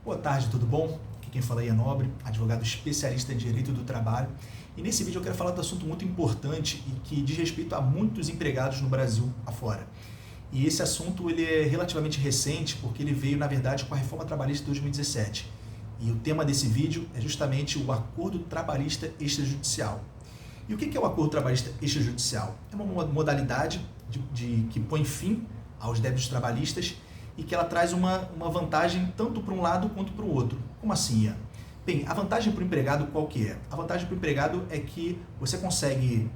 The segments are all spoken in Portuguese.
Boa tarde, tudo bom? Aqui quem fala aí é Nobre, advogado especialista em Direito do Trabalho. E nesse vídeo eu quero falar de um assunto muito importante e que diz respeito a muitos empregados no Brasil afora. E esse assunto ele é relativamente recente porque ele veio, na verdade, com a Reforma Trabalhista de 2017. E o tema desse vídeo é justamente o Acordo Trabalhista Extrajudicial. E o que é o Acordo Trabalhista Extrajudicial? É uma modalidade que põe fim aos débitos trabalhistas e que ela traz uma vantagem tanto para um lado quanto para o outro. Como assim, Ian? Bem, a vantagem para o empregado qual que é? A vantagem para o empregado é que você consegue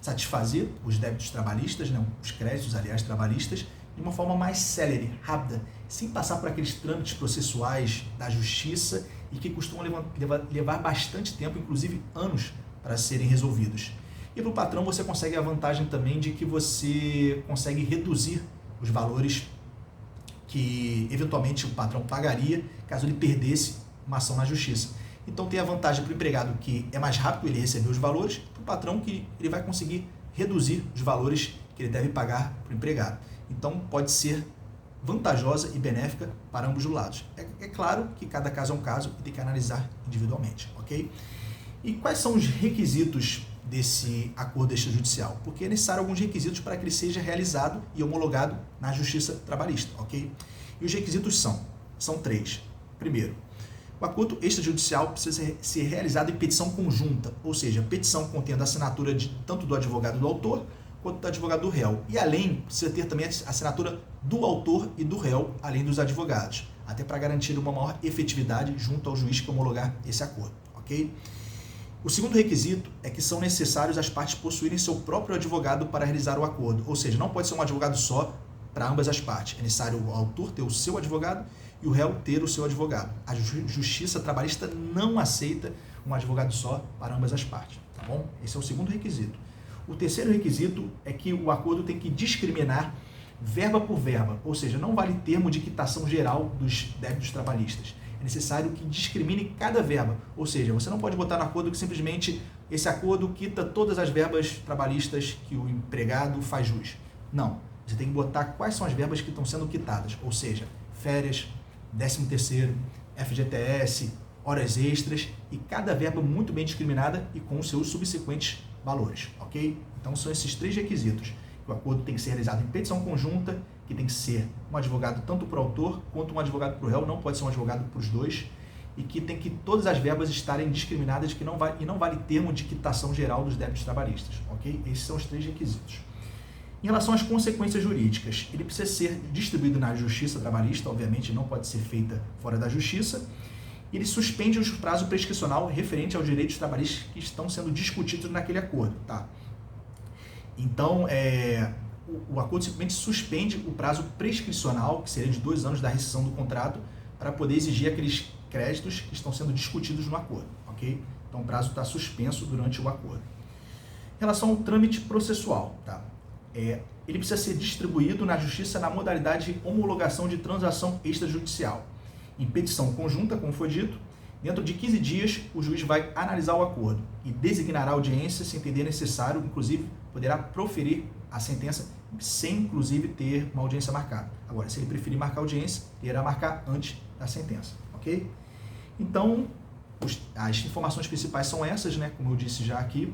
satisfazer os débitos trabalhistas, né, os créditos, aliás, trabalhistas, de uma forma mais célere, rápida, sem passar por aqueles trâmites processuais da justiça e que costumam levar bastante tempo, inclusive anos, para serem resolvidos. E para o patrão você consegue a vantagem também de que você consegue reduzir os valores que eventualmente o patrão pagaria caso ele perdesse uma ação na justiça. Então tem a vantagem para o empregado que é mais rápido ele receber os valores, para o patrão que ele vai conseguir reduzir os valores que ele deve pagar para o empregado. Então pode ser vantajosa e benéfica para ambos os lados. É claro que cada caso é um caso e tem que analisar individualmente, ok? E quais são os requisitos desse acordo extrajudicial? Porque é necessário alguns requisitos para que ele seja realizado e homologado na Justiça Trabalhista, ok? E os requisitos são três. Primeiro, o acordo extrajudicial precisa ser realizado em petição conjunta, ou seja, petição contendo a assinatura tanto do advogado do autor quanto do advogado do réu. E além, precisa ter também a assinatura do autor e do réu, além dos advogados, até para garantir uma maior efetividade junto ao juiz que homologar esse acordo, ok? O segundo requisito é que são necessários as partes possuírem seu próprio advogado para realizar o acordo, ou seja, não pode ser um advogado só para ambas as partes. É necessário o autor ter o seu advogado e o réu ter o seu advogado. A Justiça Trabalhista não aceita um advogado só para ambas as partes, tá bom? Esse é o segundo requisito. O terceiro requisito é que o acordo tem que discriminar verba por verba, ou seja, não vale termo de quitação geral dos débitos trabalhistas. É necessário que discrimine cada verba, ou seja, você não pode botar no acordo que simplesmente esse acordo quita todas as verbas trabalhistas que o empregado faz jus. Não, você tem que botar quais são as verbas que estão sendo quitadas, ou seja, férias, 13º, FGTS, horas extras e cada verba muito bem discriminada e com os seus subsequentes valores, ok? Então são esses três requisitos. O acordo tem que ser realizado em petição conjunta, que tem que ser um advogado tanto para o autor quanto um advogado para o réu, não pode ser um advogado para os dois, e que tem que todas as verbas estarem discriminadas e não vale termo de quitação geral dos débitos trabalhistas, ok? Esses são os três requisitos. Em relação às consequências jurídicas, ele precisa ser distribuído na Justiça Trabalhista, obviamente não pode ser feita fora da Justiça. Ele suspende o prazo prescricional referente aos direitos trabalhistas que estão sendo discutidos naquele acordo, tá? Então, o acordo simplesmente suspende o prazo prescricional, que seria de 2 anos da rescisão do contrato, para poder exigir aqueles créditos que estão sendo discutidos no acordo, ok? Então, o prazo está suspenso durante o acordo. Em relação ao trâmite processual, tá? Ele precisa ser distribuído na Justiça na modalidade de homologação de transação extrajudicial. Em petição conjunta, como foi dito, dentro de 15 dias, o juiz vai analisar o acordo e designará a audiência se entender necessário, inclusive poderá proferir a sentença sem, inclusive, ter uma audiência marcada. Agora, se ele preferir marcar audiência, ele irá marcar antes da sentença, ok? Então, as informações principais são essas, né, como eu disse já aqui,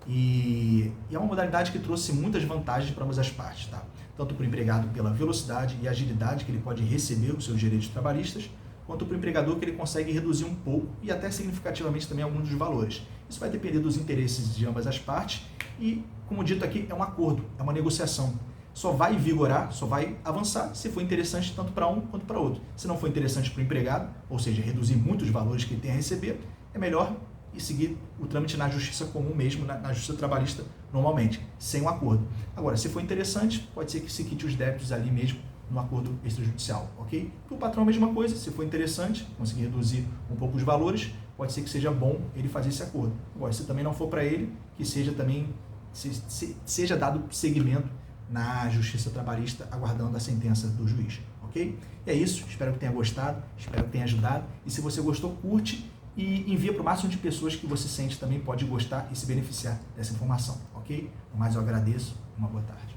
e é uma modalidade que trouxe muitas vantagens para ambas as partes, tá? Tanto para o empregado pela velocidade e agilidade que ele pode receber os seus direitos trabalhistas, quanto para o empregador que ele consegue reduzir um pouco e até significativamente também alguns dos valores. Isso vai depender dos interesses de ambas as partes e, como dito aqui, é um acordo, é uma negociação. Só vai vigorar, só vai avançar se for interessante tanto para um quanto para outro. Se não for interessante para o empregado, ou seja, reduzir muito os valores que ele tem a receber, é melhor e seguir o trâmite na justiça comum mesmo, na justiça trabalhista normalmente, sem um acordo. Agora, se for interessante, pode ser que se quite os débitos ali mesmo no acordo extrajudicial, ok? Para o patrão a mesma coisa, se for interessante, conseguir reduzir um pouco os valores, pode ser que seja bom ele fazer esse acordo. Agora, se também não for para ele, que seja também, seja dado seguimento na justiça trabalhista, aguardando a sentença do juiz, ok? E é isso, espero que tenha gostado, espero que tenha ajudado, e se você gostou, curte e envia para o máximo de pessoas que você sente também pode gostar e se beneficiar dessa informação, ok? No mais, eu agradeço, uma boa tarde.